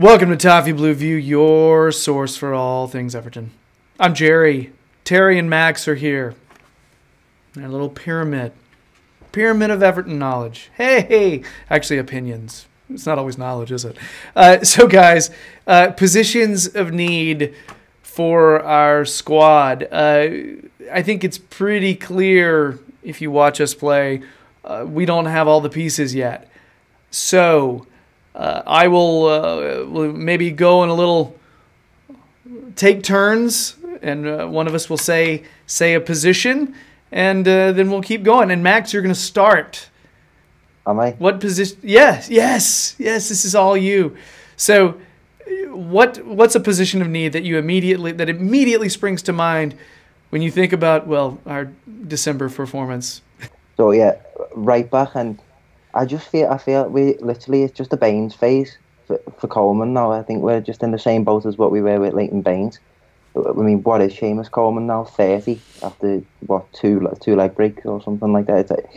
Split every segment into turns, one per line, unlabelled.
Welcome to Toffee Blue View, your source for all things Everton. I'm Gerry. Terry and Max are here. And a little pyramid of Everton knowledge. Hey, actually opinions. It's not always knowledge, is it? So guys, positions of need for our squad. I think it's pretty clear if you watch us play, we don't have all the pieces yet. So I will maybe go in a little, take turns, and one of us will say a position, and then we'll keep going. And Max, you're going to start.
Am I?
What position? Yes. This is all you. So, what's a position of need that immediately springs to mind when you think about our December performance?
So yeah, right back, and I feel we literally, it's just a Baines phase for Coleman now. I think we're just in the same boat as what we were with Leighton Baines. I mean, what is Seamus Coleman now? 30 after two leg breaks or something like that.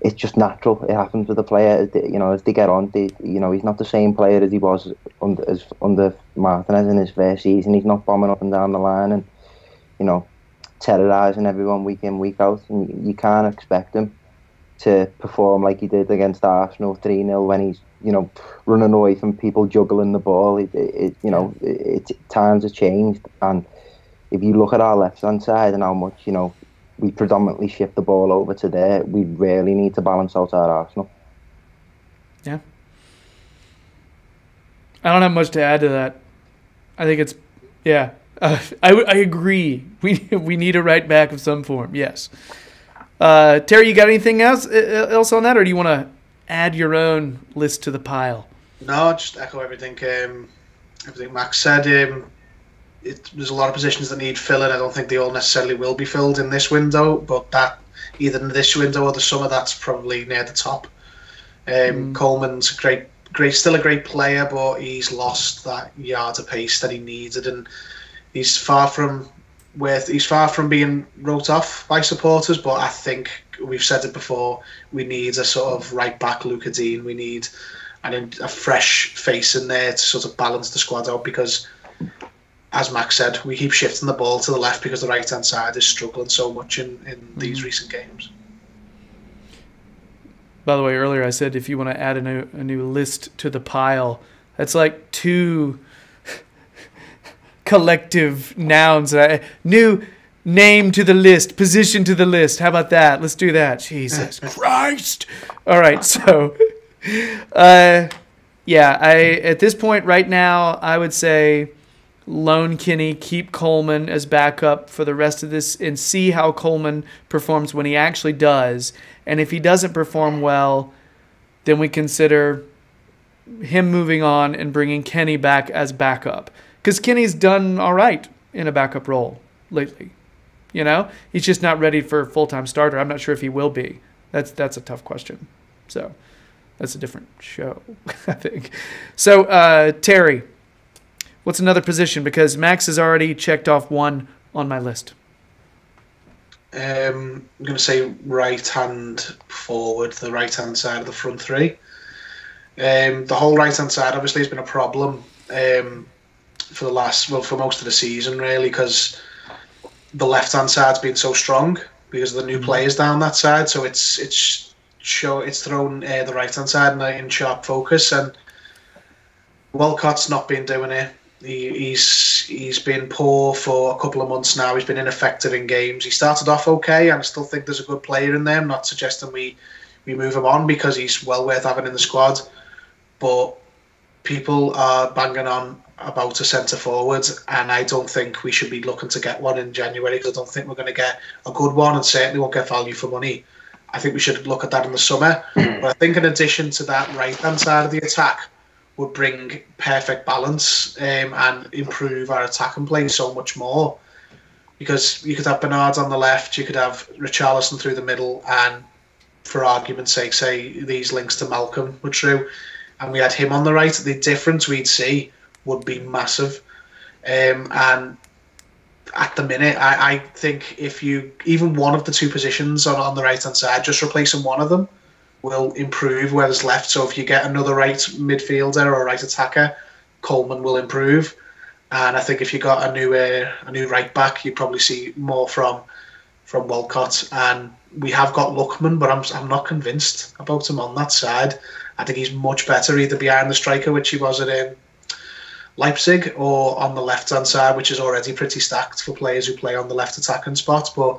It's just natural. It happens with the player. As they get on, he's not the same player as he was under Martinez in his first season. He's not bombing up and down the line and terrorising everyone week in, week out. And you can't expect him to perform like he did against Arsenal 3-0 when he's running away from people juggling the ball. Times have changed, and if you look at our left hand side and how much we predominantly shift the ball over to there, we really need to balance out our Arsenal.
Yeah, I don't have much to add to that. I think it's I agree. We need a right back of some form. Yes. Terry, you got anything else on that, or do you want to add your own list to the pile?
No, just echo everything Max said. There's a lot of positions that need filling. I don't think they all necessarily will be filled in this window, but that either in this window or the summer, that's probably near the top. Coleman's still a great player, but he's lost that yard of pace that he needed, and he's far from being wrote off by supporters. But I think we've said it before, we need a sort of right back Luca Dean. We need a fresh face in there to sort of balance the squad out, because as Max said, we keep shifting the ball to the left because the right hand side is struggling so much in these recent games.
By the way, earlier I said if you want to add a new list to the pile, that's like two collective nouns. New name to the list, position to the list. How about that? Let's do that. Jesus Christ. All right, so at this point right now, I would say loan Kinney, keep Coleman as backup for the rest of this, and see how Coleman performs when he actually does. And if he doesn't perform well, then we consider him moving on and bringing Kenny back as backup. Because Kenny's done all right in a backup role lately. He's just not ready for a full-time starter. I'm not sure if he will be. That's a tough question. So that's a different show, I think. So, Terry, what's another position? Because Max has already checked off one on my list.
I'm going to say right-hand forward, the right-hand side of the front three. The whole right-hand side obviously has been a problem for most of the season, really, because the left-hand side's been so strong because of the new players down that side. So it's thrown the right-hand side in sharp focus, and Walcott's not been doing it. He's been poor for a couple of months now. He's been ineffective in games. He started off okay, and I still think there's a good player in there. I'm not suggesting we move him on because he's well worth having in the squad, but people are banging on about a centre forward, and I don't think we should be looking to get one in January, because I don't think we're going to get a good one, and certainly won't get value for money. I think we should look at that in the summer. But I think in addition to that, right hand side of the attack would bring perfect balance and improve our attack and play so much more, because you could have Bernard on the left, you could have Richarlison through the middle, and for argument's sake, say these links to Malcolm were true, and we had him on the right. The difference we'd see would be massive. And at the minute, I think if even one of the two positions on the right hand side, just replacing one of them will improve where there's left. So if you get another right midfielder or right attacker, Coleman will improve. And I think if you got a new right back, you'd probably see more from Walcott. And we have got Lookman, but I'm not convinced about him on that side. I think he's much better either behind the striker, which he was at Leipzig, or on the left-hand side, which is already pretty stacked for players who play on the left attacking spot. But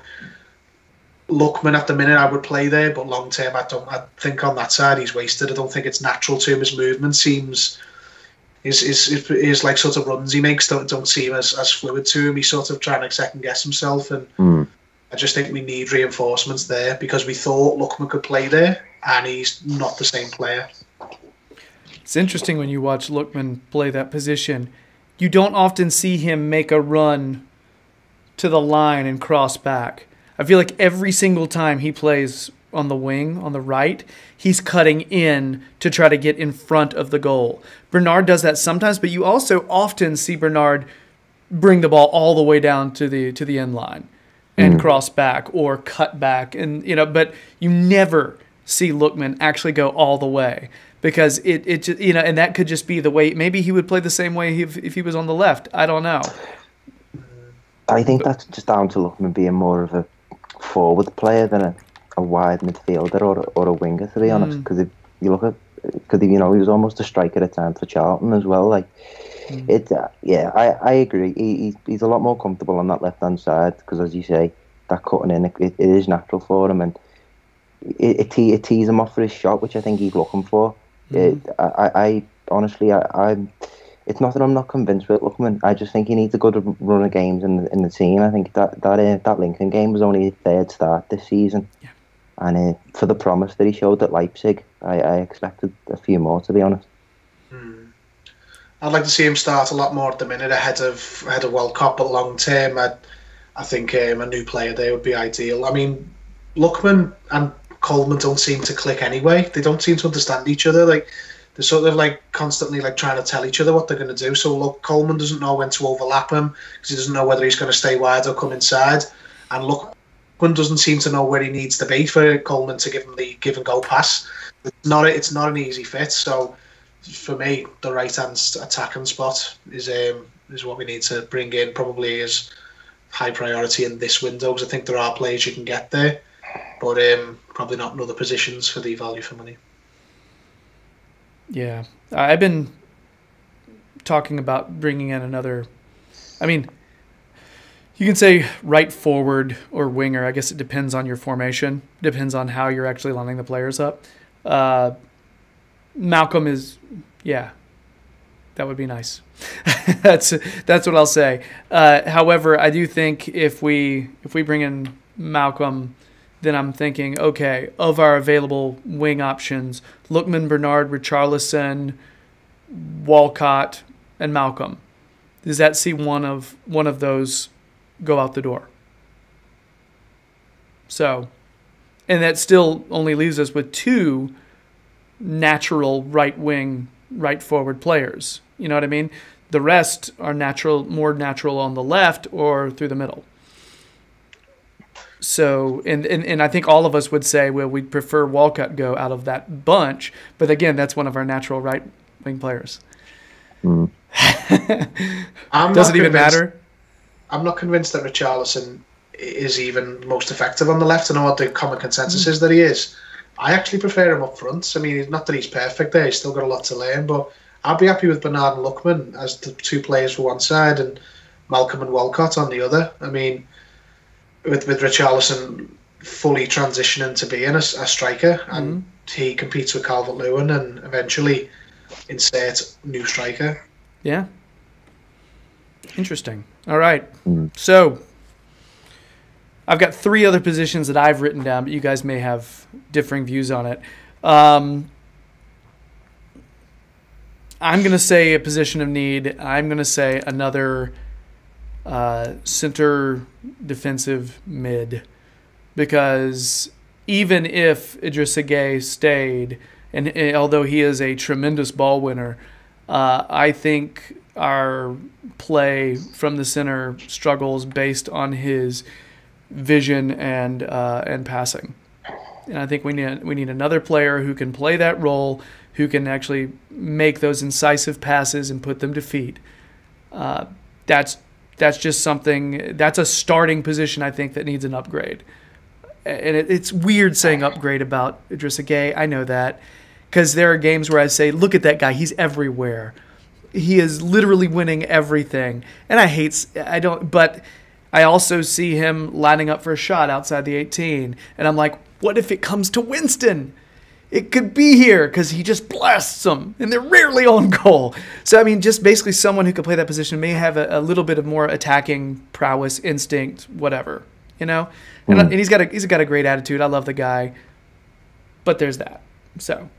Lookman at the minute I would play there, but long term I think on that side he's wasted. I don't think it's natural to him. His movement seems his like sort of runs he makes don't seem as fluid to him. He's sort of trying to second guess himself, and I just think we need reinforcements there, because we thought Lookman could play there and he's not the same player.
It's interesting when you watch Lookman play that position. You don't often see him make a run to the line and cross back. I feel like every single time he plays on the wing, on the right, he's cutting in to try to get in front of the goal. Bernard does that sometimes, but you also often see Bernard bring the ball all the way down to the end line and cross back or cut back, and but you never see Lookman actually go all the way, because it just, and that could just be the way. Maybe he would play the same way if he was on the left. I don't know.
I think that's just down to Lookman being more of a forward player than a wide midfielder or a winger, to be honest. Because if you look at, he was almost a striker at times for Charlton as well. Like I agree. He's a lot more comfortable on that left hand side, because, as you say, that cutting in it is natural for him, and it tees him off for his shot, which I think he's looking for. I honestly, it's not that I'm not convinced with Lookman. I just think he needs a good run of games in the team. I think that Lincoln game was only his third start this season. Yeah. And for the promise that he showed at Leipzig, I expected a few more, to be honest.
I'd like to see him start a lot more at the minute ahead of World Cup, but long term, I think a new player there would be ideal. I mean, Lookman and Coleman don't seem to click anyway. They don't seem to understand each other. Like, they're sort of like constantly like trying to tell each other what they're going to do. So look, Coleman doesn't know when to overlap him, because he doesn't know whether he's going to stay wide or come inside. And Lookman doesn't seem to know where he needs to be for Coleman to give him the give and go pass. It's not an easy fit. So for me, the right hand attacking spot is what we need to bring in, probably as high priority in this window, because I think there are players you can get there, but probably not in other positions for the value for money.
Yeah, I've been talking about bringing in another. I mean, you can say right forward or winger. I guess it depends on your formation. Depends on how you're actually lining the players up. Malcolm is, yeah, that would be nice. That's what I'll say. However, I do think if we bring in Malcolm, then I'm thinking, okay, of our available wing options, Lookman, Bernard, Richarlison, Walcott, and Malcolm. Does that see one of those go out the door? So, and that still only leaves us with two natural right wing, right forward players. You know what I mean? The rest are more natural on the left or through the middle. So, and I think all of us would say, well, we'd prefer Walcott go out of that bunch. But again, that's one of our natural right wing players. Does it even matter?
I'm not convinced that Richarlison is even most effective on the left. I know what the common consensus is that he is. I actually prefer him up front. I mean, not that he's perfect there. He's still got a lot to learn. But I'd be happy with Bernard and Lookman as the two players for one side and Malcolm and Walcott on the other. I mean, with Richarlison fully transitioning to being a striker, and he competes with Calvert-Lewin and eventually insert new striker.
Yeah. Interesting. All right. So I've got three other positions that I've written down, but you guys may have differing views on it. I'm going to say a position of need. I'm going to say another center defensive mid, because even if Idrissa Gueye stayed, and although he is a tremendous ball winner, I think our play from the center struggles based on his vision and passing. And I think we need another player who can play that role, who can actually make those incisive passes and put them to feet. That's just something. That's a starting position, I think, that needs an upgrade. And it's weird saying upgrade about Idrissa Gueye. I know that, because there are games where I say, look at that guy. He's everywhere. He is literally winning everything. And but I also see him lining up for a shot outside the 18. And I'm like, what if it comes to Winston? It could be here, because he just blasts them, and they're rarely on goal. So, I mean, just basically someone who could play that position may have a little bit of more attacking prowess, instinct, whatever, you know? And he's got a great attitude. I love the guy. But there's that. So,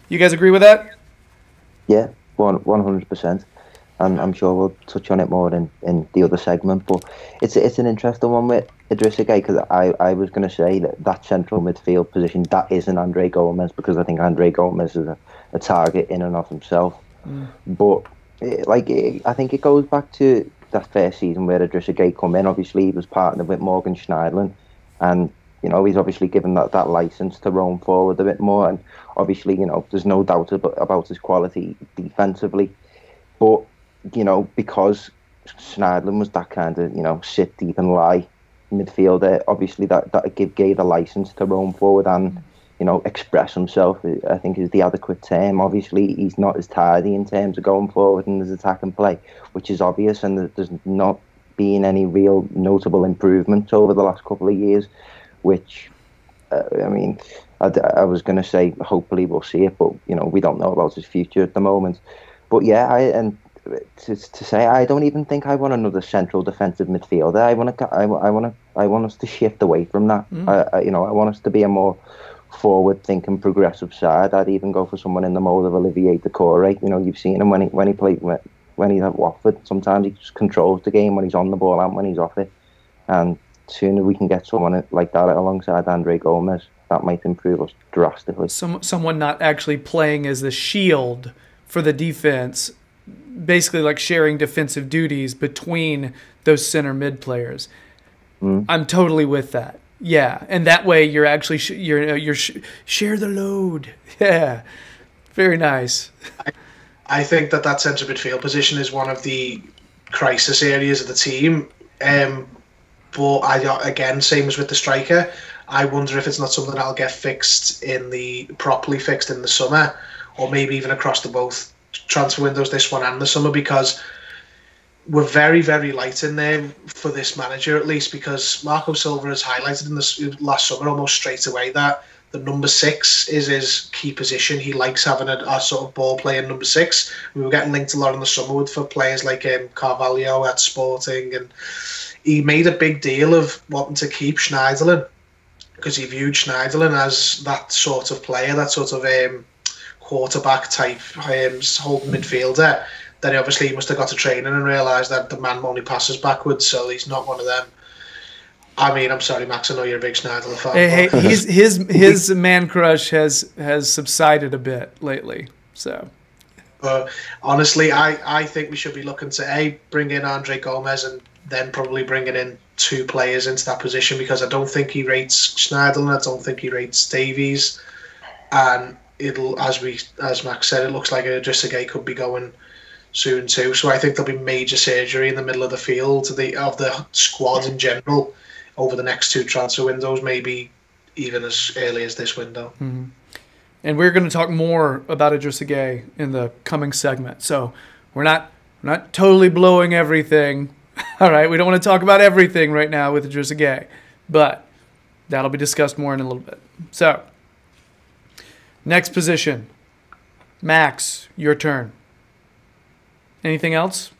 you guys agree with that?
Yeah, 100%. And I'm sure we'll touch on it more in the other segment. But it's an interesting one with Idrissa Gueye, because I was going to say that central midfield position, that isn't Andre Gomez, because I think Andre Gomez is a target in and of himself. But I think it goes back to that first season where Idrissa Gueye come in. Obviously, he was partnered with Morgan Schneiderlin, and he's obviously given that license to roam forward a bit more. And obviously, there's no doubt about his quality defensively. But because Schneiderlin was that kind of sit deep and lie midfielder, obviously that gave Gueye the license to roam forward and express himself, I think, is the adequate term. Obviously, he's not as tidy in terms of going forward in his attack and play, which is obvious, and there's not been any real notable improvement over the last couple of years, which, I was going to say hopefully we'll see it, but, we don't know about his future at the moment. But yeah, to say, I don't even think I want another central defensive midfielder. I want us to shift away from that. I want us to be a more forward-thinking, progressive side. I'd even go for someone in the mold of Olivier Decore. You've seen him when he's at Watford. Sometimes he just controls the game when he's on the ball and when he's off it. And sooner we can get someone like that alongside Andre Gomez, that might improve us drastically.
Someone not actually playing as the shield for the defense, basically like sharing defensive duties between those center mid players. I'm totally with that. Yeah, and that way you're actually share the load. Yeah, very nice.
I think that centre midfield position is one of the crisis areas of the team. But again, same as with the striker, I wonder if it's not something that'll get properly fixed in the summer, or maybe even across the both transfer windows, this one and the summer, because we're very, very light in there for this manager, at least, because Marco Silva has highlighted in this last summer almost straight away that the number 6 is his key position. He likes having a sort of ball playing number 6. We were getting linked a lot in the summer for players like Carvalho at Sporting, and he made a big deal of wanting to keep Schneiderlin because he viewed Schneiderlin as that sort of player, that sort of quarterback type holding midfielder. Then obviously he must have got to training and realised that the man only passes backwards, so he's not one of them. I mean, I'm sorry, Max, I know you're a big Schneiderlin fan.
Hey, his man crush has subsided a bit lately. So,
but honestly, I think we should be looking to bring in Andre Gomez and then probably bringing in 2 players into that position, because I don't think he rates Schneiderlin, I don't think he rates Davies, and it'll, as Max said, it looks like Idrissa Gueye could be going soon too. So I think there'll be major surgery in the middle of the field of the squad in general over the next 2 transfer windows, maybe even as early as this window.
Mm-hmm. And we're going to talk more about Idrissa Gueye in the coming segment. So we're not totally blowing everything. All right, we don't want to talk about everything right now with Idrissa Gueye, but that'll be discussed more in a little bit. So next position, Max, your turn. Anything else?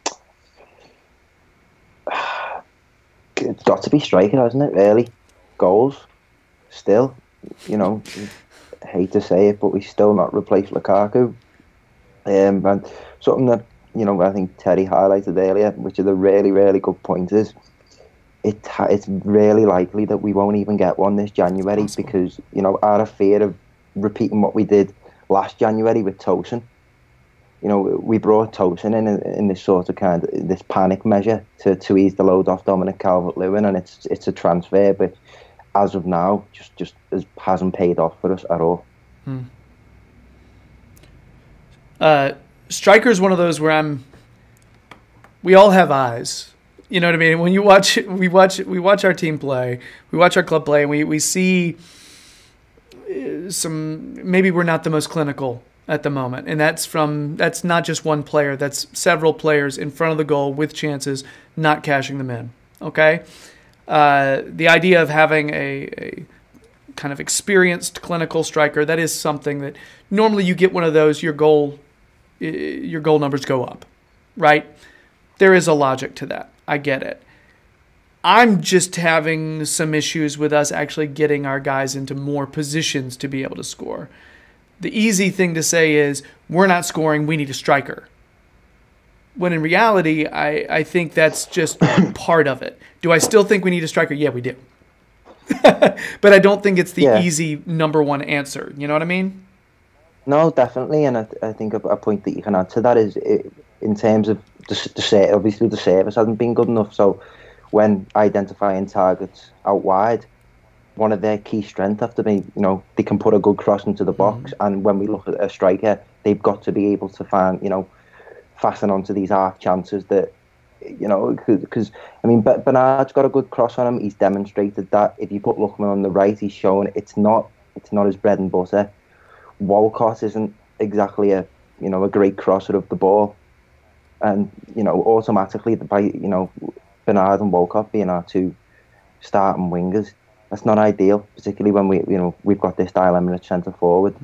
It's got to be striking, hasn't it, really? Goals. Still, I hate to say it, but we still not replaced Lukaku. And something that, I think Terry highlighted earlier, which is a really, really good point, is it's really likely that we won't even get one this January because, out of fear of repeating what we did last January with Tosin. We brought Tosin in this sort of this panic measure to ease the load off Dominic Calvert-Lewin, and it's a transfer, but as of now, just hasn't paid off for us at all.
Striker's one of those where we all have eyes. You know what I mean? When we watch our team play, we watch our club play, and we see maybe we're not the most clinical at the moment. And that's not just one player, that's several players in front of the goal with chances, not cashing them in. Okay? The idea of having a kind of experienced clinical striker, that is something that normally you get one of those, your goal numbers go up, right? There is a logic to that. I get it. I'm just having some issues with us actually getting our guys into more positions to be able to score. The easy thing to say is, we're not scoring, we need a striker. When in reality, I think that's just part of it. Do I still think we need a striker? Yeah, we do. But I don't think it's the easy number one answer. You know what I mean?
No, definitely. And I think a point that you can add to that is, in terms of obviously the service hasn't been good enough. So when identifying targets out wide, one of their key strengths have to be, they can put a good cross into the box. And when we look at a striker, they've got to be able to find, fasten onto these half chances that, because Bernard's got a good cross on him. He's demonstrated that. If you put Lookman on the right, he's shown it's not his bread and butter. Walcott isn't exactly a great crosser of the ball, and automatically by Bernard and Walcott being our two starting wingers, that's not ideal, particularly when we've got this dilemma at centre forward.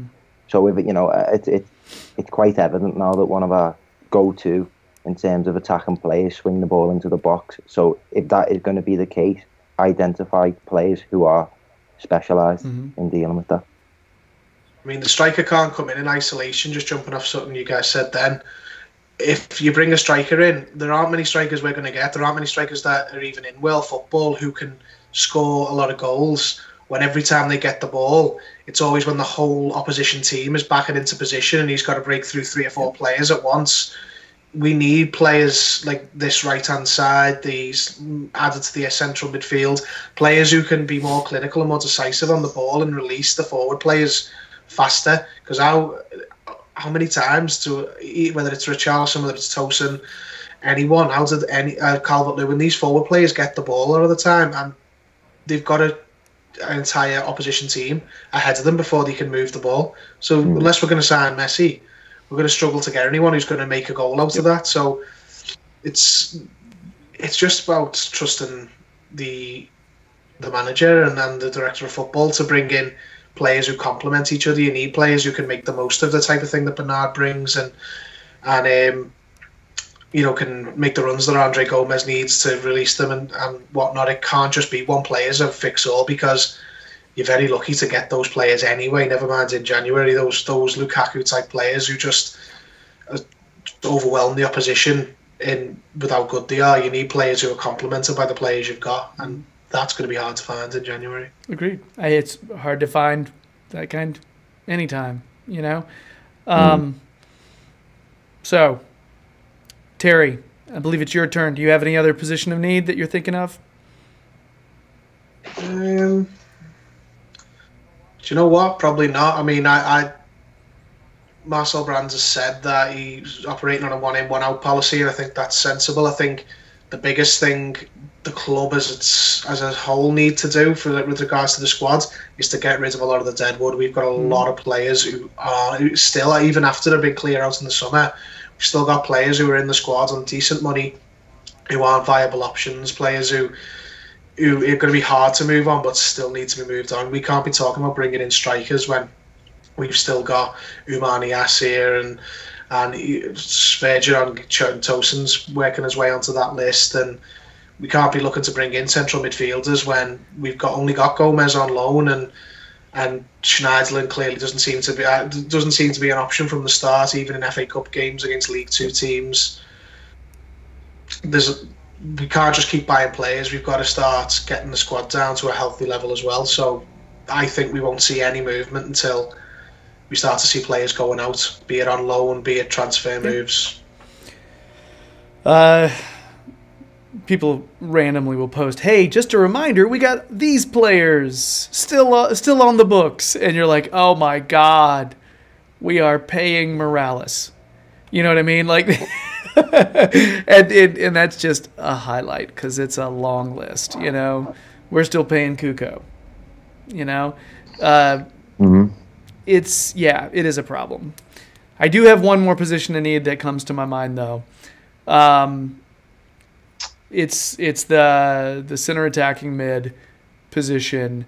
So it's quite evident now that one of our go-to in terms of attacking players swing the ball into the box. So if that is going to be the case, identify players who are specialised in dealing with that.
I mean, the striker can't come in isolation, just jumping off something you guys said then. If you bring a striker in, there aren't many strikers we're going to get. There aren't many strikers that are even in world football who can score a lot of goals when every time they get the ball, it's always when the whole opposition team is backing into position and he's got to break through 3 or 4 players at once. We need players like this right-hand side, these added to the central midfield, players who can be more clinical and more decisive on the ball and release the forward players faster. Because how many times, whether it's Richarlison, whether it's Tosin, anyone, how did Calvert-Lewin, these forward players get the ball all the time, and they've got an entire opposition team ahead of them before they can move the ball. So unless we're going to sign Messi, we're going to struggle to get anyone who's going to make a goal out of that. So it's just about trusting the manager and the director of football to bring in players who complement each other. You need players who can make the most of the type of thing that Bernard brings and can make the runs that Andre Gomez needs to release them and whatnot. It can't just be one player's a fix-all, because you're very lucky to get those players anyway, never mind in January, those Lukaku-type players who just overwhelm the opposition with how good they are. You need players who are complemented by the players you've got, and that's going to be hard to find in January.
Agreed. It's hard to find that kind anytime, So, Terry, I believe it's your turn. Do you have any other position of need that you're thinking of?
Do you know what? Probably not. I mean, Marcel Brands has said that he's operating on a one-in, one-out policy, and I think that's sensible. I think the biggest thing the club as a whole need to do with regards to the squad is to get rid of a lot of the deadwood. We've got a lot of players who still, even after they've been clear out in the summer, we've still got players who are in the squad on decent money who aren't viable options, players who are going to be hard to move on but still need to be moved on. We can't be talking about bringing in strikers when we've still got Oumar Niasse and Sverger and Tosin's working his way onto that list, and we can't be looking to bring in central midfielders when we've only got Gomez on loan and Schneiderlin clearly doesn't seem to be an option from the start, even in FA Cup games against League Two teams. We can't just keep buying players. We've got to start getting the squad down to a healthy level as well. So I think we won't see any movement until we start to see players going out, be it on loan, be it transfer moves.
people randomly will post, "Hey, just a reminder, we got these players still on the books," and you're like, "Oh my God, we are paying Morales." You know what I mean? Like, and that's just a highlight because it's a long list. You know, we're still paying Kuko. You know, it is a problem. I do have one more position of need that comes to my mind though. It's the center attacking mid position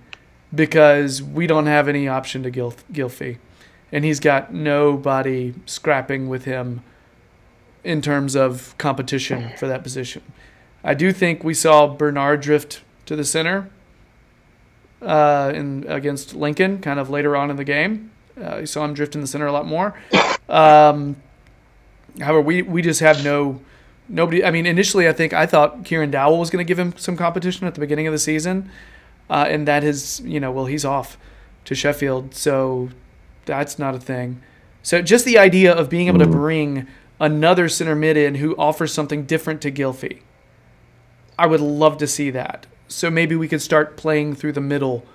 because we don't have any option to Gylfi, and he's got nobody scrapping with him in terms of competition for that position. I do think we saw Bernard drift to the center against Lincoln kind of later on in the game. You saw him drift in the center a lot more. However, we just have nobody. I mean, initially I thought Kieran Dowell was going to give him some competition at the beginning of the season, and that is, he's off to Sheffield, so that's not a thing. So just the idea of being able to bring another center mid in who offers something different to Gylfi, I would love to see that. So maybe we could start playing through the middle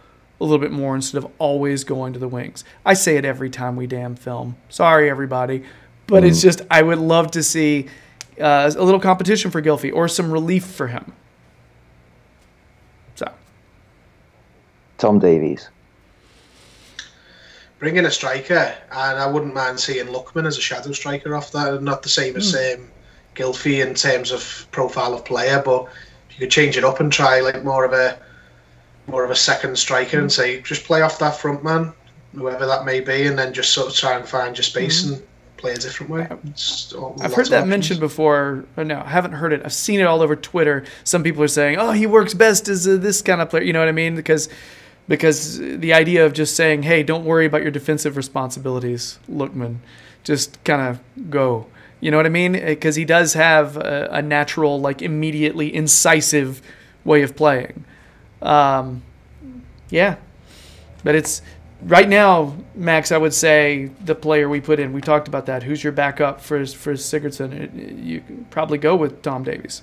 a little bit more instead of always going to the wings. I say it every time we damn film. Sorry, everybody. But it's just, I would love to see a little competition for Gylfi or some relief for him. So.
Tom Davies.
Bring in a striker, and I wouldn't mind seeing Lookman as a shadow striker off that. Not the same as Gylfi in terms of profile of player, but if you could change it up and try like more of a second striker and say just play off that front man, whoever that may be, and then just sort of try and find your space and play a different way.
I've heard that mentioned before. No, I haven't heard it. I've seen it all over Twitter. Some people are saying, "Oh, he works best as this kind of player." You know what I mean? Because the idea of just saying, "Hey, don't worry about your defensive responsibilities, Lookman. Just kind of go." You know what I mean? Because he does have a natural, like immediately incisive way of playing. Yeah, but it's right now, Max. I would say the player we put in. We talked about that. Who's your backup for Sigurdsson? You could probably go with Tom Davies.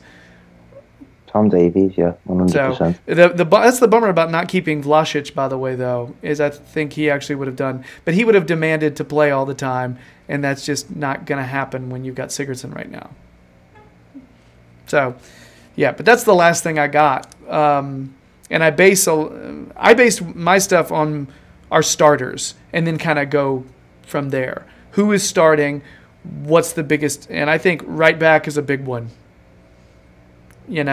Tom Davies, yeah, 100%.
So that's the bummer about not keeping Vlasic, by the way, though, is I think he actually would have done, but he would have demanded to play all the time, and that's just not going to happen when you've got Sigurdsson right now. So, yeah, but that's the last thing I got. And I base my stuff on our starters and then kind of go from there. Who is starting? What's the biggest? And I think right back is a big one. The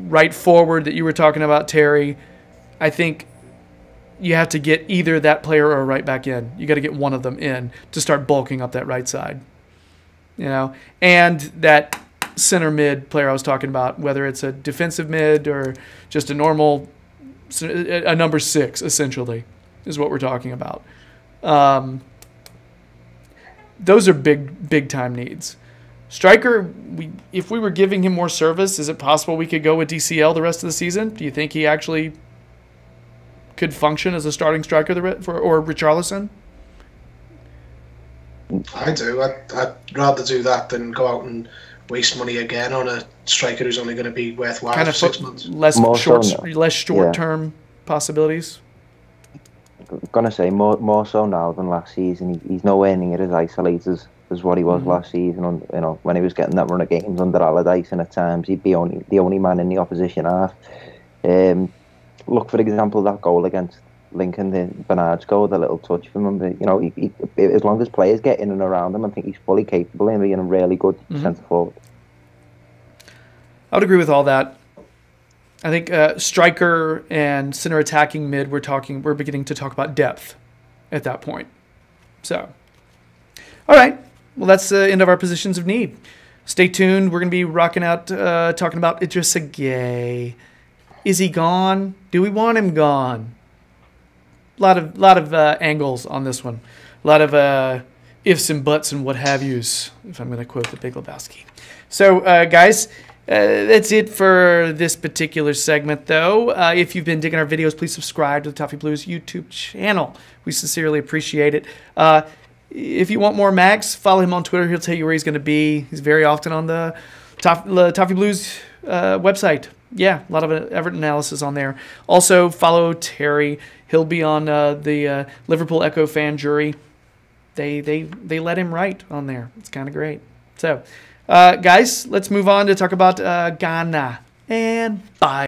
right forward that you were talking about, Terry, I think you have to get either that player or a right back in. You got to get one of them in to start bulking up that right side. And that center mid player I was talking about, whether it's a defensive mid or just a normal, a number 6 essentially is what we're talking about. Those are big time needs. Striker, if we were giving him more service, is it possible we could go with DCL the rest of the season? Do you think he actually could function as a starting striker or Richarlison?
I do. I'd rather do that than go out and waste money again on a striker who's only going to be worthwhile for 6 months.
Less short-term possibilities.
I'm gonna say more so now than last season. He's nowhere near as isolated as what he was last season. When he was getting that run of games under Allardyce, and at times he'd be the only man in the opposition half. Look, for example, that goal against Lincoln, the Bernard's goal, the little touch from him. He, as long as players get in and around him, I think he's fully capable of being a really good centre forward.
I would agree with all that. I think striker and center attacking mid, we're beginning to talk about depth at that point. So, all right. Well, that's the end of our positions of need. Stay tuned. We're going to be rocking out, talking about Idrissa Gueye. Is he gone? Do we want him gone? A lot of angles on this one. A lot of ifs and buts and what have yous, if I'm going to quote the Big Lebowski. So, guys, that's it for this particular segment, though. If you've been digging our videos, please subscribe to the Toffee Blues YouTube channel. We sincerely appreciate it. if you want more Max, follow him on Twitter. He'll tell you where he's going to be. He's very often on the Toffee Blues website. Yeah, a lot of Everton analysis on there. Also, follow Terry. He'll be on the Liverpool Echo fan jury. They let him write on there. It's kind of great. So, guys, let's move on to talk about Ghana. And bye.